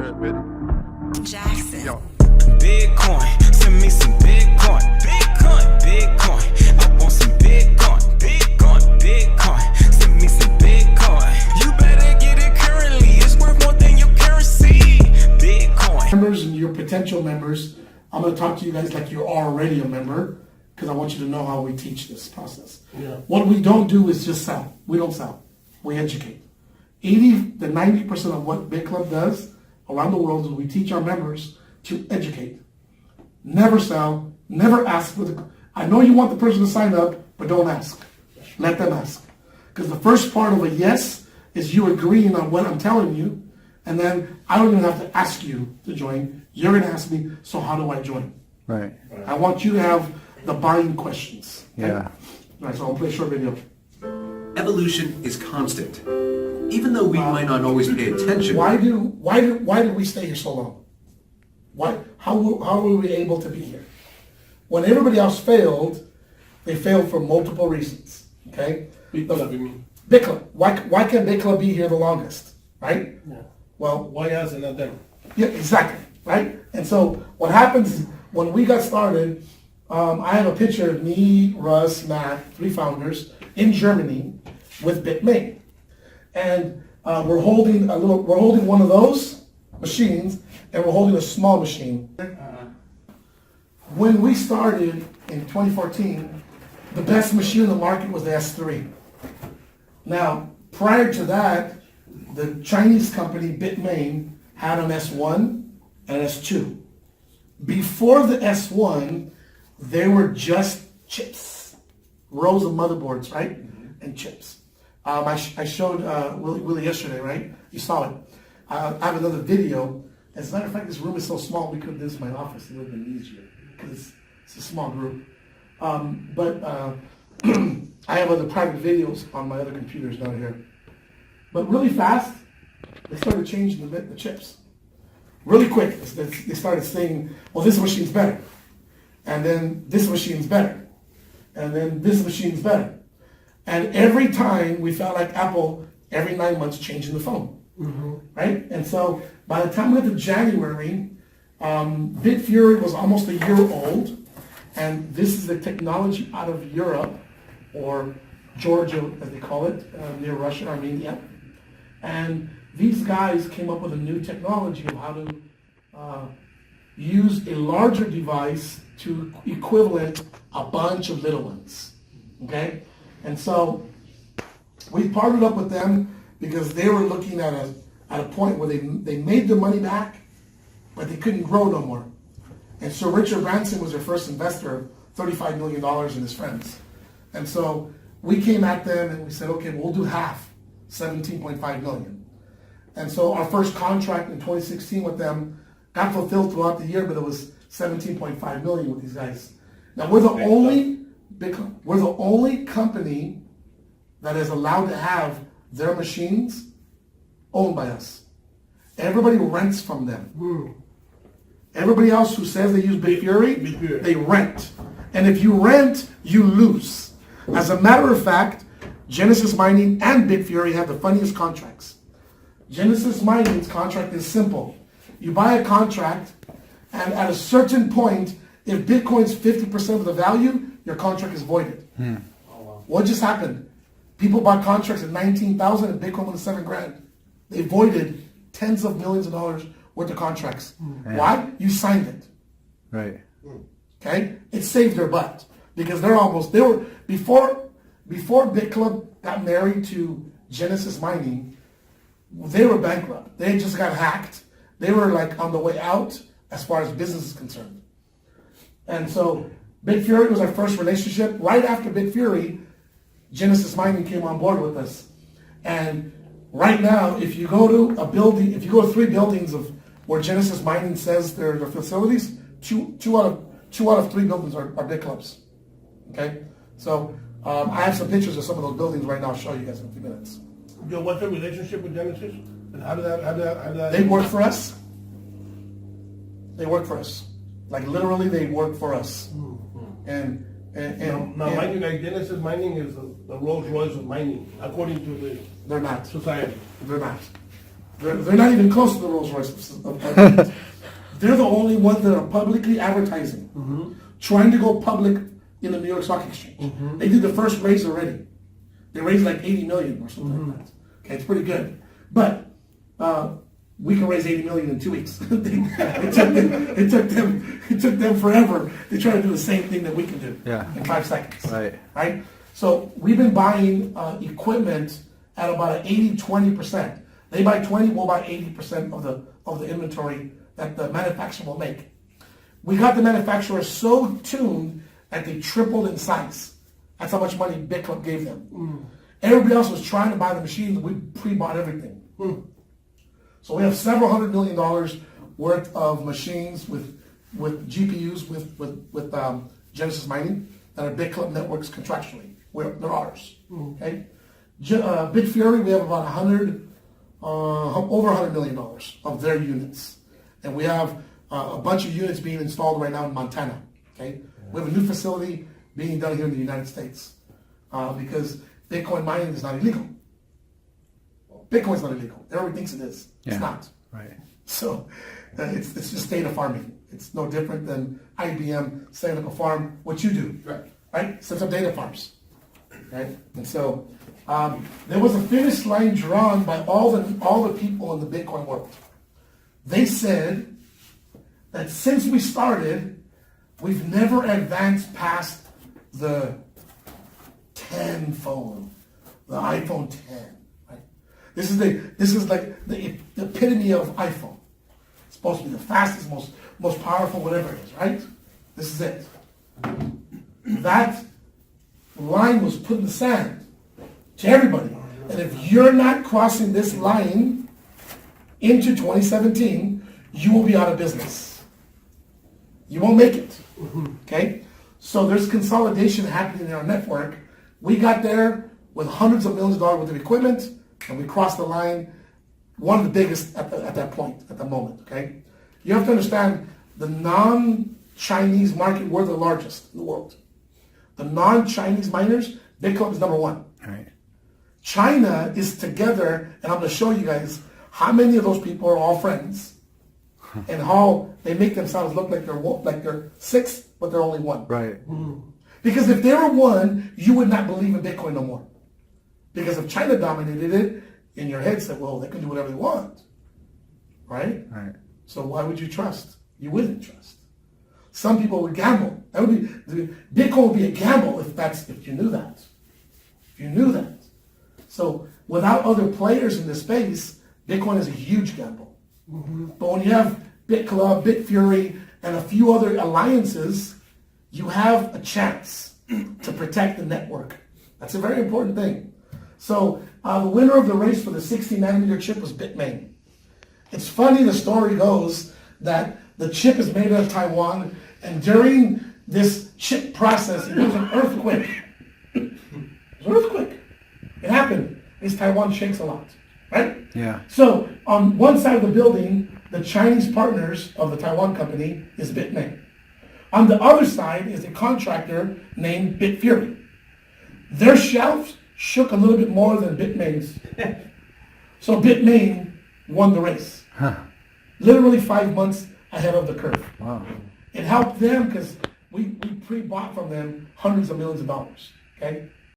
Jackson. Yo. Bitcoin, send me some Bitcoin. Bitcoin, Bitcoin. I want some Bitcoin. Bitcoin, Bitcoin. Send me some Bitcoin. You better get it currently. It's worth more than your currency. Bitcoin. Members and your potential members, I'm going to talk to you guys like you're already a member because I want you to know how we teach this process. Yeah. What we don't do is just sell. We don't sell. We educate. 80 to 90% of what BitClub does around the world is we teach our members to educate. Never sell, never ask for the... I know you want the person to sign up, but don't ask. Let them ask. Because the first part of a yes is you agreeing on what I'm telling you, and then I don't even have to ask you to join. You're going to ask me, so how do I join? Right. I want you to have the buying questions. Okay? Yeah. All right, so I'll play a short video. Evolution is constant. Even though we might not always pay attention. Why did we stay here so long? How were we able to be here? When everybody else failed, they failed for multiple reasons. Okay? BitClub, you mean? BitClub. Why can't BitClub be here the longest? Right? Yeah. Well, Why us and not them? yeah, exactly. Right? And so what happens when we got started, I have a picture of me, Russ, Matt, 3 founders in Germany with BitMain. And we're holding one of those machines, and we're holding a small machine. When we started in 2014, the best machine in the market was the S3. Now, prior to that, the Chinese company BitMain had an S1 and S2. Before the S1, they were just chips, rows of motherboards, right, and chips. I showed Willie yesterday, right? You saw it. I have another video. As a matter of fact, this room is so small, we could have this in my office. It would have been easier because it's a small group. But I have other private videos on my other computers down here. But really fast, they started changing the chips. Really quick, they started saying, well, this machine's better. And then this machine's better. And then this machine's better. And every time we felt like Apple, every 9 months changing the phone, right? And so by the time we went to January, BitFury was almost a year old, and this is the technology out of Europe, or Georgia as they call it, near Russia, Armenia. And these guys came up with a new technology of how to use a larger device to equivalent a bunch of little ones, okay? And so we partnered up with them because they were looking at a point where they made their money back, but they couldn't grow no more. And so Richard Branson was their first investor, $35 million and his friends. And so we came at them and we said, okay, we'll do half, $17.5 million. And so our first contract in 2016 with them got fulfilled throughout the year, but it was $17.5 million with these guys. Now we're the only company that is allowed to have their machines owned by us. Everybody rents from them. Everybody else who says they use BitFury, they rent. And if you rent, you lose. As a matter of fact, Genesis Mining and BitFury have the funniest contracts. Genesis Mining's contract is simple. You buy a contract, and at a certain point, if Bitcoin's 50% of the value, your contract is voided. Oh, wow. What just happened? People bought contracts at 19,000 and Bitcoin was $7,000. They voided tens of millions of dollars worth of contracts. Why? You signed it. Right. Okay? It saved their butt because before BitClub got married to Genesis Mining, they were bankrupt. They just got hacked. They were like on the way out as far as business is concerned. And so BitFury was our first relationship. Right after BitFury, Genesis Mining came on board with us. And right now, if you go to a building, if you go to 3 buildings of where Genesis Mining says they're their facilities, two out of 3 buildings are BitClubs. Okay? So I have some pictures of some of those buildings right now. I'll show you guys in a few minutes. Yo, what's the relationship with Genesis? And how did that They work for us. They work for us. Like literally, they work for us. And now mining, like Genesis Mining is the Rolls Royce of mining, according to the they're not. society. They're not. They're not even close to the Rolls Royce of they're the only ones that are publicly advertising, trying to go public in the New York Stock Exchange. They did the first raise already. They raised like 80 million or something like that. Okay, it's pretty good. But we can raise 80 million in 2 weeks. it took them forever to try to do the same thing that we can do in 5 seconds. Right? So we've been buying equipment at about an 80-20%. They buy 20, we'll buy 80% of the inventory that the manufacturer will make. We got the manufacturer so tuned that they tripled in size. That's how much money BitClub gave them. Everybody else was trying to buy the machines, we pre-bought everything. So we have several $100 million worth of machines with GPUs with Genesis Mining that are BitClub networks contractually. They're ours. Okay. BitFury, we have about over $100 million of their units, and we have a bunch of units being installed right now in Montana. Okay. We have a new facility being done here in the United States because Bitcoin mining is not illegal. Bitcoin's not illegal. Everybody thinks it is. It's not. Right. So it's just data farming. It's no different than IBM setting up a farm. What you do, right? Sets up data farms, right? And so there was a finish line drawn by all the people in the Bitcoin world. They said that since we started, we've never advanced past the 10 phone, the iPhone 10. This is like the epitome of iPhone. It's supposed to be the fastest, most powerful, whatever it is, right? This is it. That line was put in the sand to everybody. And if you're not crossing this line into 2017, you will be out of business. You won't make it. Okay? So there's consolidation happening in our network. We got there with hundreds of millions of dollars worth of equipment, and we crossed the line, one of the biggest at that point, at the moment, okay? You have to understand, the non-Chinese market, we're the largest in the world. The non-Chinese miners, BitClub is number 1. Right. China is together, and I'm going to show you guys how many of those people are all friends, and how they make themselves look like they're 6, but they're only 1. Right. Because if they were 1, you would not believe in Bitcoin no more. Because if China dominated it, in your head said, well, they can do whatever they want. Right? Right. So why would you trust? You wouldn't trust. Some people would gamble. That would be, Bitcoin would be a gamble if you knew that. If you knew that. So without other players in the space, Bitcoin is a huge gamble. But when you have BitClub, BitFury, and a few other alliances, you have a chance to protect the network. That's a very important thing. So the winner of the race for the 60-nanometer chip was Bitmain. It's funny, the story goes that the chip is made out of Taiwan, and during this chip process, there was an earthquake. It happened. Because Taiwan shakes a lot, right? Yeah. So on one side of the building, the Chinese partners of the Taiwan company is Bitmain. On the other side is a contractor named BitFury. Their shelves shook a little bit more than Bitmain's. So Bitmain won the race. Literally 5 months ahead of the curve. Wow. It helped them because we pre-bought from them hundreds of millions of dollars. Okay?